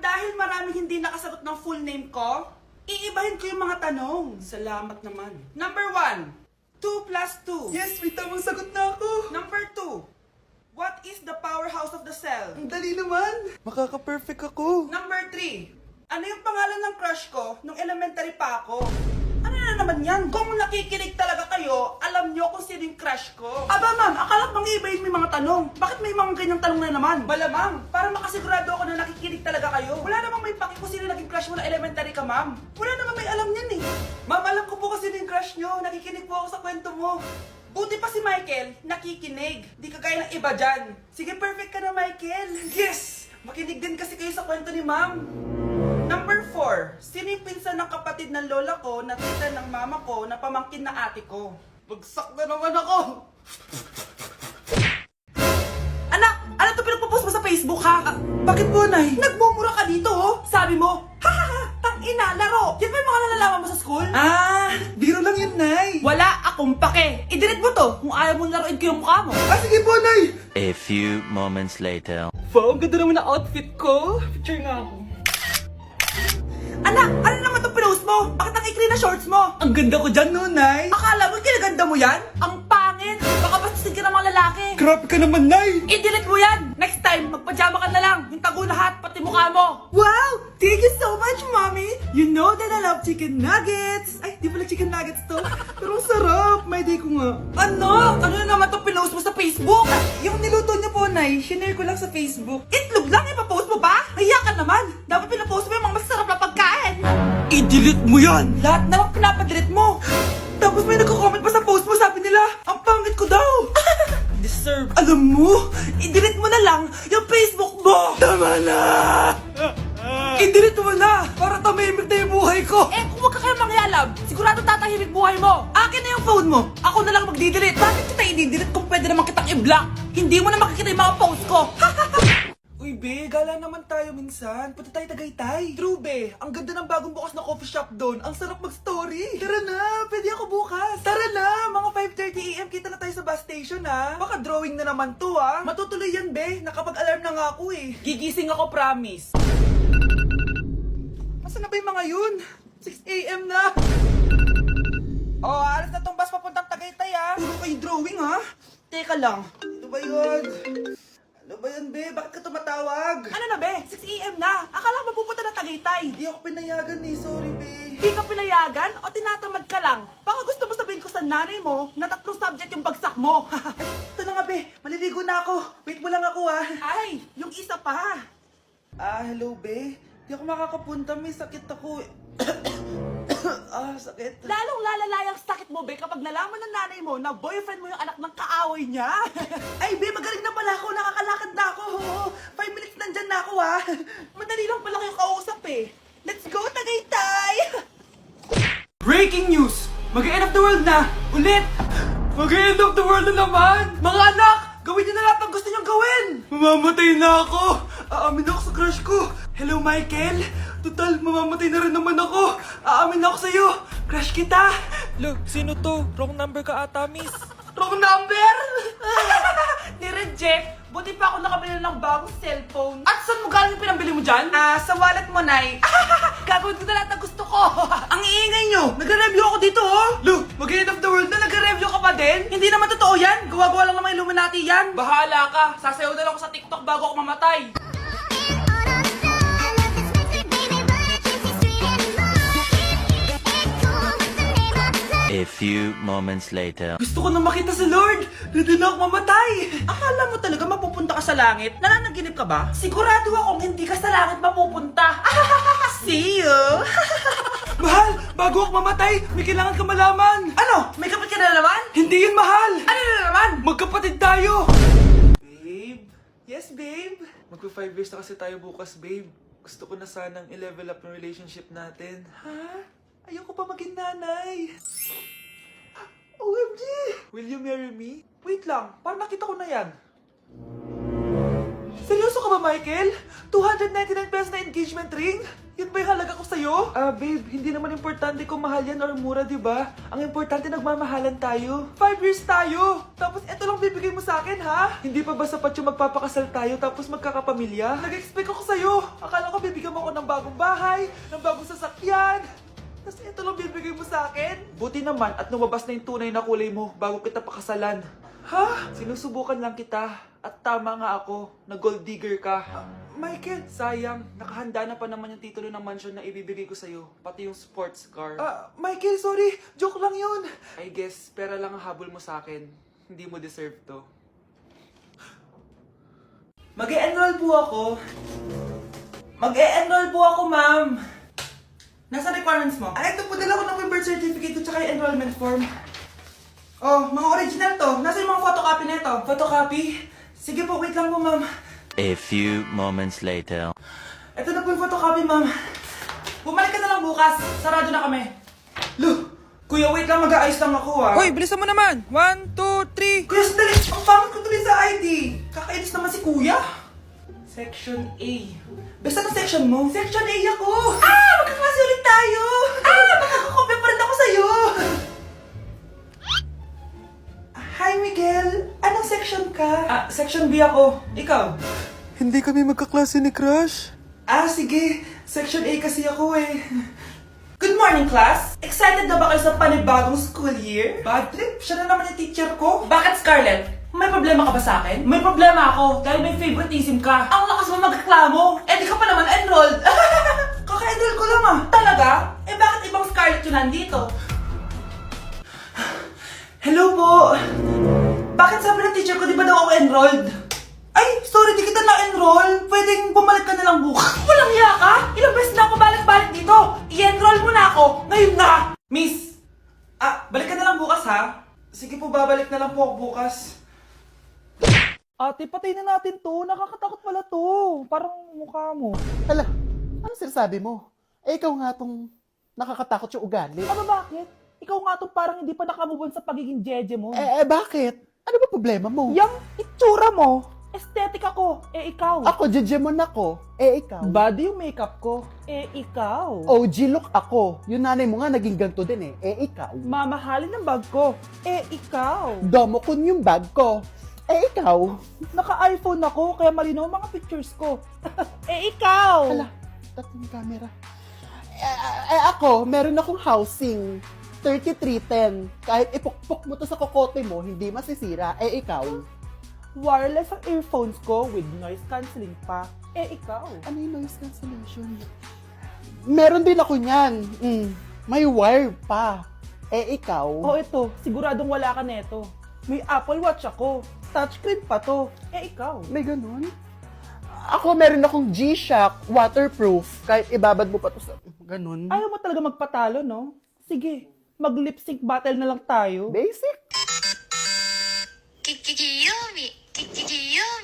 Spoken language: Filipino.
dahil maraming hindi nakasagot ng full name ko, iibahin ko yung mga tanong. Salamat naman. Number 1, 2 plus 2. Yes, may tamang sagot na ako. Number 2, what is the powerhouse of the cell? Ang dali naman. Makaka-perfect ako. Number 3, ano yung pangalan ng crush ko nung elementary pa ako? Ano na naman yan? Kung nakikinig talaga kayo, alam nyo kung sino yung crush ko. Aba ma'am, akala ko mang-iibahin may mga tanong. Bakit may mga ganyang tanong na naman? Bala ma'am, para makasigurado ako na nakikinig talaga kayo. Wala namang may paki kung sino naging crush mo na elementary ka ma'am. Wala namang may alam yan eh. Ma'am, alam ko po kung sino yung crush nyo. Nakikinig po ako sa kwento mo. Buti pa si Michael, nakikinig. Di kagaya ng iba dyan. Sige, perfect ka na Michael. Yes! Makinig din kasi kayo sa kwento ni ma'am. Number 4, sino yung pinsan ng kapatid ng lola ko na tita ng mama ko na pamangkin na ate ko? Bagsak na naman ako! Anak, ano to pinagpo-post mo sa Facebook ha? Bakit po, Nay? Nagmumura ka dito oh! Sabi mo, hahaha, tang-ina, laro! Yan ba yung mga nalalaman mo sa school? Biro lang yun, Nay. Wala akong pake! I-delete mo to kung ayaw mo laruin ko yung mukha mo! Sige po, Nay. A few moments later. Wow, ang ganda naman na outfit ko. Picture nga ako. Anak, ano naman itong pinost mo? Bakit ang ikli na shorts mo? Ang ganda ko dyan, no, Nay? Akala mo kinaganda mo yan? Ang pangit! Baka bastusin ka ng mga lalaki! Grabe ka naman, Nay. I-delete mo yan! Next time, magpajama ka na lang! Yung tago lahat, pati mukha mo! Wow! Thank you so much, Mommy! You know that I love chicken nuggets! Ay, di pala chicken nuggets to. Pero ang sarap! May day ko nga. Ano? Ano na naman itong pinost mo sa Facebook? Yung niluto niyo po, Nay, shinare ko lang sa Facebook. Itlog lang, ipapost mo pa? Hiya ka naman! Dapat pinapost mo yung mga masarap na pagkain! I-delete mo yan! Lahat na lang pinapadelete mo! Tapos may nagko-comment pa sa post mo, sabi nila, ang pangit ko daw! Deserve! Alam mo, I-delete mo na lang yung Facebook mo! tama na! I-delete mo na! Para tamimik na yung buhay ko! Eh, kung wag ka kayo mangyalab, sigurado tatahimik buhay mo! Akin na yung phone mo! Ako na lang magdi-delete! Bakit kita i-delete kung pwede naman kitang i-block? Hindi mo na makikita yung mga post ko! Uy, be, gala naman tayo minsan. Punta tayo Tagaytay. True, be. Ang ganda ng bagong bukas na coffee shop doon. Ang sarap mag-story. Tara na, pwede ako bukas. Tara na, mga 5:30 AM kita na tayo sa bus station, ha? Baka drawing na naman to, ha? Matutuloy yan, be. Nakapag-alarm na nga ako, eh. Gigising ako, promise! Nasaan na ba yung mga yun? 6 AM na. Oh, alas na tong bus papuntang Tagaytay, ah! Puro kayo drawing, ha? Teka lang. Ano ba yun? Ano ba yan, be? Bakit ka tumatawag? Ano na, be? 6 AM na! Akala mo pupunta na Tagaytay! Hindi ako pinayagan, eh. Sorry, be. Di ka pinayagan o tinatamad ka lang? Baka gusto mo sabihin ko sa nanay mo na 3 subject yung bagsak mo! Ito na nga, be. Maliligo na ako. Wait mo lang ako, ha? Ay, yung isa pa! Hello, be. Di ako makakapunta. May sakit ako, eh. Sakit. Lalong lalala yung sakit mo, be, kapag nalaman ng nanay mo na boyfriend mo yung anak ng kaaway niya. Ay, be, magaling na pala ako. Nakakalakad na ako. 5 minutes nandyan na ako, ha? Madali lang pala kayo kausap eh. Let's go, Tagaytay! Breaking news! Mag-end of the world na! Ulit! Mag-end of the world na naman! Mga anak! Gawin niyo na lahat ng gusto niyong gawin! Mamamatay na ako! Aamin ako sa crush ko! Hello, Michael! Total, mamamatay na rin naman ako! Aamin ako sa'yo! Crush kita! Look, sino to? Wrong number ka ata, miss. Wrong number! Ni-reject. Buti pa ako nakabili ng bagong cellphone. At saan mo galing yung pinambili mo dyan? Sa wallet mo, Nay. Gagawin ko na lahat ng gusto ko. Ang iingay nyo! Nagre-review ako dito, oh! Look, mag-end of the world na nagre-review ka pa din? Hindi naman totoo yan! Gawa-gawa lang naman Illuminati yan! Bahala ka. Sasayaw na lang ako sa TikTok bago ako mamatay. A few moments later. Gusto ko na makita si Lord! Ready na ako mamatay! Akala mo talaga mapupunta ka sa langit? Nananaginip ka ba? Sigurado akong hindi ka sa langit mapupunta. See you! Mahal! Bago ako mamatay, may kailangan ka malaman! Ano? May kapit ka na naman? Hindi yun, mahal! Ano na naman? Magkapatid tayo! Babe? Yes, babe? Magpa 5 years na kasi tayo bukas, babe. Gusto ko na sanang i-level up yung relationship natin. Ha? Ayoko pa maging nanay. OMG! Will you marry me? Wait lang, parang nakita ko na yan. Seryoso ka ba, Michael? 299 pesos na engagement ring? Yun ba yung halaga ko sa'yo? Babe, hindi naman importante kung mahal yan or mura, di ba? Ang importante, nagmamahalan tayo. 5 years tayo! Tapos eto lang bibigay mo sa akin, ha? Hindi pa ba sapat yung magpapakasal tayo tapos magkakapamilya? Nag-expect ako sa'yo. Akala ko bibigyan mo ako ng bagong bahay, ng bagong sasakyan. Tapos ito lang bibigay mo sa akin? Buti naman at lumabas na yung tunay na kulay mo bago kita pakasalan. Ha? Sinusubukan lang kita. At tama nga ako, na gold digger ka. Michael, sayang. Nakahanda na pa naman yung titulo ng mansion na ibibigay ko sa'yo. Pati yung sports car. Michael, sorry. Joke lang yun. I guess, pera lang ang habol mo sa akin. Hindi mo deserve to. Mag-e-enroll po ako. Mag-e-enroll po ako, ma'am. Nasa requirements mo? Ay, ito po, dala ko ng birth certificate at saka yung enrollment form. Oh, mga original to. Nasa yung mga photocopy nito? Photocopy? Sige po, wait lang po, ma'am. A few moments later. Ito na po yung photocopy, ma'am. Bumalik ka na lang bukas. Sarado na kami. Look, kuya, wait lang, mag-aayos lang ako, ah. Hoy, bilisan mo naman! 1, 2, 3! Kuya, sandali. Ang pangit ko tuloy sa ID. Kakainis naman si kuya. Section A. Basta na section mo? Section A ako! Magkaklase ulit tayo! Makakakopya pa rin ako sa'yo! Hi, Miguel. Anong section ka? Section B ako. Ikaw? Hindi kami magkaklase ni Crush. Sige. Section A kasi ako eh. Good morning, class! Excited na ba kayo sa panibagong school year? Bad trip, siya na naman yung teacher ko. Bakit, Scarlett? May problema ka ba sa akin? May problema ako dahil may favoritism ka. Ang lakas mo magreklamo! Eh, di ka pa naman enrolled! Kaka-enroll ko lang, ah. Talaga? Eh, bakit ibang Scarlett yun nandito? Hello po. Bakit sabi ng teacher ko, di ba daw ako enrolled? Ay, sorry, di kita na-enroll. Pwedeng bumalik ka na lang bukas. Walang hiya ka? Ilang beses na ako balik-balik dito. I-enroll mo na ako. Ngayon na. Miss, balik ka na lang bukas, ha? Sige po, babalik na lang po ako bukas. Ate, patay na natin to. Nakakatakot pala to. Parang mukha mo. Hala, ano sinasabi mo? Eh, ikaw nga tong nakakatakot yung ugali. Ano bakit? Ikaw nga to parang hindi pa nakamove on sa pagiging jeje mo. Bakit? Ano ba problema mo? Yang itsura mo, aesthetic ako, ikaw. Ako, jejemon ako. Ikaw. Body yung makeup ko, ikaw. OG look ako. Yung nanay mo nga naging ganito din ikaw. Mamahalin ng bag ko, ikaw. Domokun yung bag ko. Ikaw. Naka-iPhone ako, kaya malinaw ang mga pictures ko. Ikaw. Hala, tatlong camera. Ako, meron akong housing. 3310. Kahit ipukpok mo to sa kokote mo, hindi masisira. Ikaw. Wireless ang earphones ko with noise cancelling pa. Ikaw. Ano yung noise cancellation? Meron din ako niyan. May wire pa. Ikaw. Oh, ito. Siguradong wala ka neto. May Apple Watch ako. Touchscreen pa to. Ikaw. May ganun? Ako, meron akong G-Shock waterproof. Kahit ibabad mo pa to sa ganun. Ayaw mo talaga magpatalo, no? Sige, mag-lip sync battle na lang tayo. Basic. Kikiki Yumi, Kikiki Yumi.